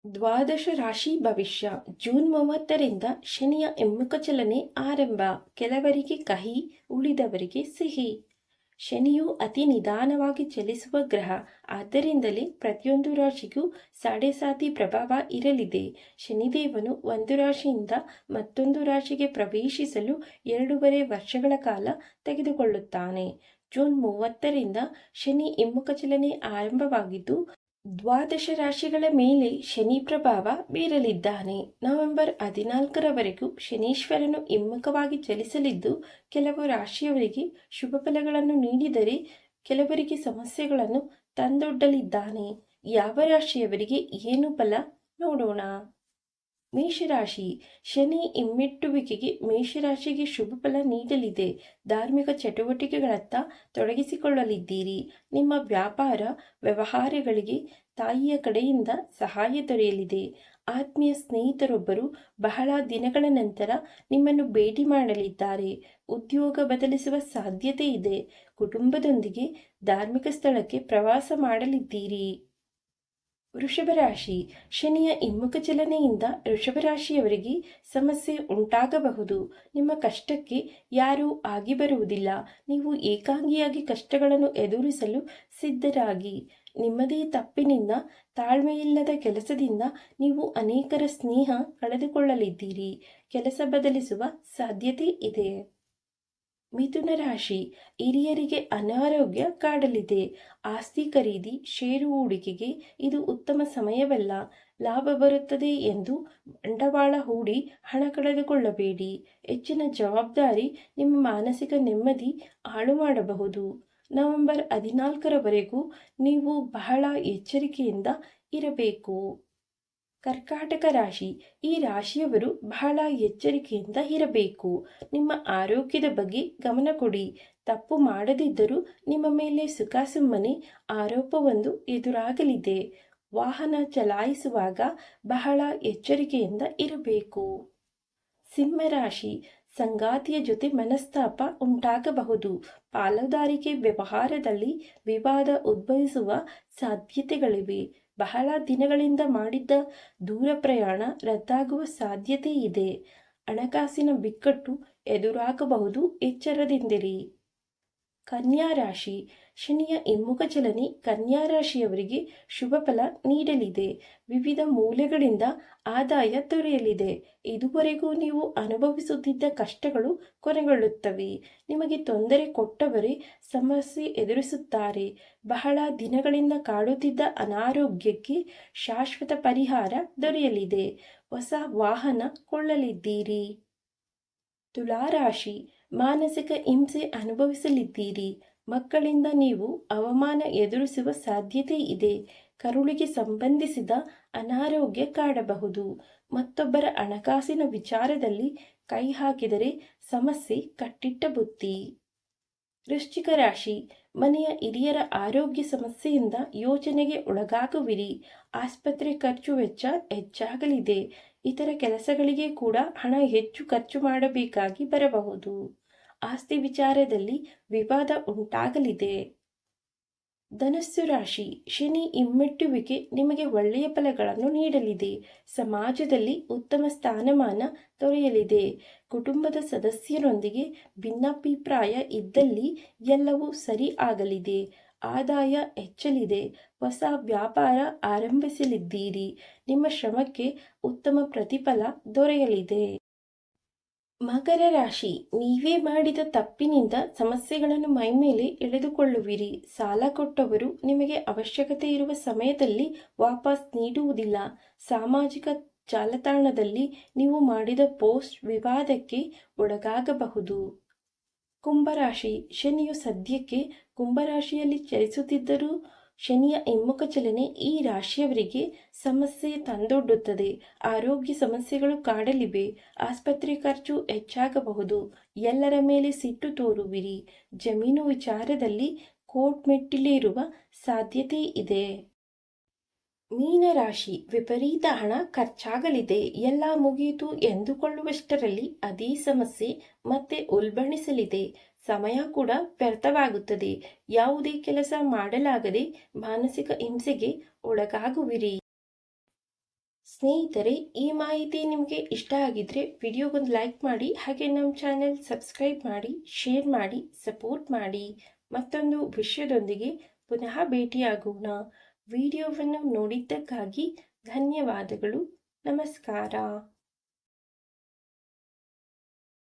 ದ್ವಾದಶ ರಾಶಿ ಭವಿಷ್ಯ. ಜೂನ್ 30ರಿಂದ ಶನಿಯ ಹಿಮ್ಮುಖ ಚಲನೆ ಆರಂಭ. ಕೆಲವರಿಗೆ ಕಹಿ, ಉಳಿದವರಿಗೆ ಸಿಹಿ. ಶನಿಯು ಅತಿ ನಿಧಾನವಾಗಿ ಚಲಿಸುವ ಗ್ರಹ. ಆದ್ದರಿಂದಲೇ ಪ್ರತಿಯೊಂದು ರಾಶಿಗೂ ಸಾಡೆಸಾತಿ ಪ್ರಭಾವ ಇರಲಿದೆ. ಶನಿದೇವನು ಒಂದು ರಾಶಿಯಿಂದ ಮತ್ತೊಂದು ರಾಶಿಗೆ ಪ್ರವೇಶಿಸಲು 2.5 ವರ್ಷಗಳ ಕಾಲ ತೆಗೆದುಕೊಳ್ಳುತ್ತಾನೆ. ಜೂನ್ 30ರಿಂದ ಶನಿ ಹಿಮ್ಮುಖ ಚಲನೆ ಆರಂಭವಾಗಿದ್ದು, ದ್ವಾದಶ ರಾಶಿಗಳ ಮೇಲೆ ಶನಿ ಪ್ರಭಾವ ಬೀರಲಿದ್ದಾನೆ. ನವೆಂಬರ್ 14ರವರೆಗೂ ಶನೀಶ್ವರನು ಹಿಮ್ಮುಖವಾಗಿ ಚಲಿಸಲಿದ್ದು, ಕೆಲವು ರಾಶಿಯವರಿಗೆ ಶುಭ ಫಲಗಳನ್ನು ನೀಡಿದರೆ ಕೆಲವರಿಗೆ ಸಮಸ್ಯೆಗಳನ್ನು ತಂದೊಡ್ಡಲಿದ್ದಾನೆ. ಯಾವ ರಾಶಿಯವರಿಗೆ ಏನು ಫಲ ನೋಡೋಣ. ಮೇಷರಾಶಿ. ಶನಿ ಹಿಮ್ಮೆಟ್ಟುವಿಕೆಗೆ ಮೇಷರಾಶಿಗೆ ಶುಭ ಫಲ ನೀಡಲಿದೆ. ಧಾರ್ಮಿಕ ಚಟುವಟಿಕೆಗಳತ್ತ ತೊಡಗಿಸಿಕೊಳ್ಳಲಿದ್ದೀರಿ. ನಿಮ್ಮ ವ್ಯಾಪಾರ ವ್ಯವಹಾರಗಳಿಗೆ ತಾಯಿಯ ಕಡೆಯಿಂದ ಸಹಾಯ ದೊರೆಯಲಿದೆ. ಆತ್ಮೀಯ ಸ್ನೇಹಿತರೊಬ್ಬರು ಬಹಳ ದಿನಗಳ ನಂತರ ನಿಮ್ಮನ್ನು ಭೇಟಿ ಮಾಡಲಿದ್ದಾರೆ. ಉದ್ಯೋಗ ಬದಲಿಸುವ ಸಾಧ್ಯತೆ ಇದೆ. ಕುಟುಂಬದೊಂದಿಗೆ ಧಾರ್ಮಿಕ ಸ್ಥಳಕ್ಕೆ ಪ್ರವಾಸ ಮಾಡಲಿದ್ದೀರಿ. ವೃಷಭ ರಾಶಿ. ಶನಿಯ ಹಿಮ್ಮುಖ ಚಲನೆಯಿಂದ ವೃಷಭ ರಾಶಿಯವರಿಗೆ ಸಮಸ್ಯೆ ಉಂಟಾಗಬಹುದು. ನಿಮ್ಮ ಕಷ್ಟಕ್ಕೆ ಯಾರೂ ಆಗಿ ಬರುವುದಿಲ್ಲ. ನೀವು ಏಕಾಂಗಿಯಾಗಿ ಕಷ್ಟಗಳನ್ನು ಎದುರಿಸಲು ಸಿದ್ಧರಾಗಿ. ನಿಮ್ಮದೇ ತಪ್ಪಿನಿಂದ, ತಾಳ್ಮೆಯಿಲ್ಲದ ಕೆಲಸದಿಂದ ನೀವು ಅನೇಕರ ಸ್ನೇಹ ಕಳೆದುಕೊಳ್ಳಲಿದ್ದೀರಿ. ಕೆಲಸ ಬದಲಿಸುವ ಸಾಧ್ಯತೆ ಇದೆ. ಮಿಥುನ ರಾಶಿ. ಹಿರಿಯರಿಗೆ ಅನಾರೋಗ್ಯ ಕಾಡಲಿದೆ. ಆಸ್ತಿ ಖರೀದಿ, ಷೇರು ಹೂಡಿಕೆಗೆ ಇದು ಉತ್ತಮ ಸಮಯವಲ್ಲ. ಲಾಭ ಬರುತ್ತದೆ ಎಂದು ಬಂಡವಾಳ ಹೂಡಿ ಹಣ ಕಳೆದುಕೊಳ್ಳಬೇಡಿ. ಹೆಚ್ಚಿನ ಜವಾಬ್ದಾರಿ ನಿಮ್ಮ ಮಾನಸಿಕ ನೆಮ್ಮದಿ ಹಾಳು ಮಾಡಬಹುದು. ನವೆಂಬರ್ 14ರವರೆಗೂ ನೀವು ಬಹಳ ಎಚ್ಚರಿಕೆಯಿಂದ ಇರಬೇಕು. ಕರ್ಕಾಟಕ ರಾಶಿ. ಈ ರಾಶಿಯವರು ಬಹಳ ಎಚ್ಚರಿಕೆಯಿಂದ ಇರಬೇಕು. ನಿಮ್ಮ ಆರೋಗ್ಯದ ಬಗ್ಗೆ ಗಮನ ಕೊಡಿ. ತಪ್ಪು ಮಾಡದಿದ್ದರೂ ನಿಮ್ಮ ಮೇಲೆ ಸುಖಾಸುಮ್ಮನೆ ಆರೋಪವೊಂದು ಎದುರಾಗಲಿದೆ. ವಾಹನ ಚಲಾಯಿಸುವಾಗ ಬಹಳ ಎಚ್ಚರಿಕೆಯಿಂದ ಇರಬೇಕು. ಸಿಂಹರಾಶಿ. ಸಂಗಾತಿಯ ಜೊತೆ ಮನಸ್ತಾಪ ಉಂಟಾಗಬಹುದು. ಪಾಲುದಾರಿಕೆ ವ್ಯವಹಾರದಲ್ಲಿ ವಿವಾದ ಉದ್ಭವಿಸುವ ಸಾಧ್ಯತೆಗಳಿವೆ. ಬಹಳ ದಿನಗಳಿಂದ ಮಾಡಿದ್ದ ದೂರ ಪ್ರಯಾಣ ರದ್ದಾಗುವ ಸಾಧ್ಯತೆ ಇದೆ. ಹಣಕಾಸಿನ ಬಿಕ್ಕಟ್ಟು ಎದುರಾಗಬಹುದು, ಎಚ್ಚರದಿಂದಿರಿ. ಕನ್ಯಾ ರಾಶಿ. ಶನಿಯ ಹಿಮ್ಮುಖ ಚಲನೆ ಕನ್ಯಾ ರಾಶಿಯವರಿಗೆ ಶುಭ ಫಲ ನೀಡಲಿದೆ. ವಿವಿಧ ಮೂಲಗಳಿಂದ ಆದಾಯ ದೊರೆಯಲಿದೆ. ಇದುವರೆಗೂ ನೀವು ಅನುಭವಿಸುತ್ತಿದ್ದ ಕಷ್ಟಗಳು ಕೊನೆಗೊಳ್ಳುತ್ತವೆ. ನಿಮಗೆ ತೊಂದರೆ ಕೊಟ್ಟವರೇ ಸಮಸ್ಯೆ ಎದುರಿಸುತ್ತಾರೆ. ಬಹಳ ದಿನಗಳಿಂದ ಕಾಡುತ್ತಿದ್ದ ಅನಾರೋಗ್ಯಕ್ಕೆ ಶಾಶ್ವತ ಪರಿಹಾರ ದೊರೆಯಲಿದೆ. ಹೊಸ ವಾಹನ ಕೊಳ್ಳಲಿದ್ದೀರಿ. ತುಲಾರಾಶಿ. ಮಾನಸಿಕ ಹಿಂಸೆ ಅನುಭವಿಸಲಿದ್ದೀರಿ. ಮಕ್ಕಳಿಂದ ನೀವು ಅವಮಾನ ಎದುರಿಸುವ ಸಾಧ್ಯತೆ ಇದೆ. ಕರುಳಿಗೆ ಸಂಬಂಧಿಸಿದ ಅನಾರೋಗ್ಯ ಕಾಡಬಹುದು. ಮತ್ತೊಬ್ಬರ ಹಣಕಾಸಿನ ವಿಚಾರದಲ್ಲಿ ಕೈ ಹಾಕಿದರೆ ಸಮಸ್ಯೆ ಕಟ್ಟಿಟ್ಟ ಬುತ್ತಿ. ವೃಶ್ಚಿಕ ರಾಶಿ. ಮನೆಯ ಹಿರಿಯರ ಆರೋಗ್ಯ ಸಮಸ್ಯೆಯಿಂದ ಯೋಚನೆಗೆ ಒಳಗಾಗುವಿರಿ. ಆಸ್ಪತ್ರೆ ಖರ್ಚು ವೆಚ್ಚ ಹೆಚ್ಚಾಗಲಿದೆ. ಇತರ ಕೆಲಸಗಳಿಗೆ ಕೂಡ ಹಣ ಹೆಚ್ಚು ಖರ್ಚು ಮಾಡಬೇಕಾಗಿ ಬರಬಹುದು. ಆಸ್ತಿ ವಿಚಾರದಲ್ಲಿ ವಿವಾದ ಉಂಟಾಗಲಿದೆ. ಧನಸ್ಸು ರಾಶಿ. ಶನಿ ಹಿಮ್ಮೆಟ್ಟುವಿಕೆ ನಿಮಗೆ ಒಳ್ಳೆಯ ಫಲಗಳನ್ನು ನೀಡಲಿದೆ. ಸಮಾಜದಲ್ಲಿ ಉತ್ತಮ ಸ್ಥಾನಮಾನ ದೊರೆಯಲಿದೆ. ಕುಟುಂಬದ ಸದಸ್ಯರೊಂದಿಗೆ ಭಿನ್ನಾಭಿಪ್ರಾಯ ಇದ್ದಲ್ಲಿ ಎಲ್ಲವೂ ಸರಿ ಆಗಲಿದೆ. ಆದಾಯ ಹೆಚ್ಚಲಿದೆ. ಹೊಸ ವ್ಯಾಪಾರ ಆರಂಭಿಸಲಿದ್ದೀರಿ. ನಿಮ್ಮ ಶ್ರಮಕ್ಕೆ ಉತ್ತಮ ಪ್ರತಿಫಲ ದೊರೆಯಲಿದೆ. ಮಕರ ರಾಶಿ. ನೀವೇ ಮಾಡಿದ ತಪ್ಪಿನಿಂದ ಸಮಸ್ಯೆಗಳನ್ನು ಮೈಮೇಲೆ ಎಳೆದುಕೊಳ್ಳುವಿರಿ. ಸಾಲ ಕೊಟ್ಟವರು ನಿಮಗೆ ಅವಶ್ಯಕತೆ ಇರುವ ಸಮಯದಲ್ಲಿ ವಾಪಸ್ ನೀಡುವುದಿಲ್ಲ. ಸಾಮಾಜಿಕ ಜಾಲತಾಣದಲ್ಲಿ ನೀವು ಮಾಡಿದ ಪೋಸ್ಟ್ ವಿವಾದಕ್ಕೆ ಒಳಗಾಗಬಹುದು. ಕುಂಭರಾಶಿ. ಶನಿಯು ಸದ್ಯಕ್ಕೆ ಕುಂಭರಾಶಿಯಲ್ಲಿ ಚಲಿಸುತ್ತಿದ್ದರೂ ಶನಿಯ ಹಿಮ್ಮುಖ ಚಲನೆ ಈ ರಾಶಿಯವರಿಗೆ ಸಮಸ್ಯೆ ತಂದೊಡ್ಡುತ್ತದೆ. ಆರೋಗ್ಯ ಸಮಸ್ಯೆಗಳು ಕಾಡಲಿವೆ. ಆಸ್ಪತ್ರೆ ಖರ್ಚು ಹೆಚ್ಚಾಗಬಹುದು. ಎಲ್ಲರ ಮೇಲೆ ಸಿಟ್ಟು ತೋರುವಿರಿ. ಜಮೀನು ವಿಚಾರದಲ್ಲಿ ಕೋರ್ಟ್ ಮೆಟ್ಟಿಲೇರುವ ಸಾಧ್ಯತೆ ಇದೆ. ಮೀನರಾಶಿ. ವಿಪರೀತ ಹಣ ಖರ್ಚಾಗಲಿದೆ. ಎಲ್ಲ ಮುಗಿಯಿತು ಎಂದುಕೊಳ್ಳುವಷ್ಟರಲ್ಲಿ ಅದೇ ಸಮಸ್ಯೆ ಮತ್ತೆ ಉಲ್ಬಣಿಸಲಿದೆ. ಸಮಯ ಕೂಡ ವ್ಯರ್ಥವಾಗುತ್ತದೆ. ಯಾವುದೇ ಕೆಲಸ ಮಾಡಲಾಗದೆ ಮಾನಸಿಕ ಹಿಂಸೆಗೆ ಒಳಗಾಗುವಿರಿ. ಸ್ನೇಹಿತರೆ, ಈ ಮಾಹಿತಿ ನಿಮಗೆ ಇಷ್ಟ ಆಗಿದ್ರೆ ವಿಡಿಯೋಗೊಂದು ಲೈಕ್ ಮಾಡಿ, ಹಾಗೆ ನಮ್ಮ ಚಾನೆಲ್ ಸಬ್ಸ್ಕ್ರೈಬ್ ಮಾಡಿ, ಶೇರ್ ಮಾಡಿ, ಸಪೋರ್ಟ್ ಮಾಡಿ. ಮತ್ತೊಂದು ವಿಷಯದೊಂದಿಗೆ ಪುನಃ ಭೇಟಿಯಾಗೋಣ. ವಿಡಿಯೋವನ್ನು ನೋಡಿದ್ದಕ್ಕಾಗಿ ಧನ್ಯವಾದಗಳು. ನಮಸ್ಕಾರ.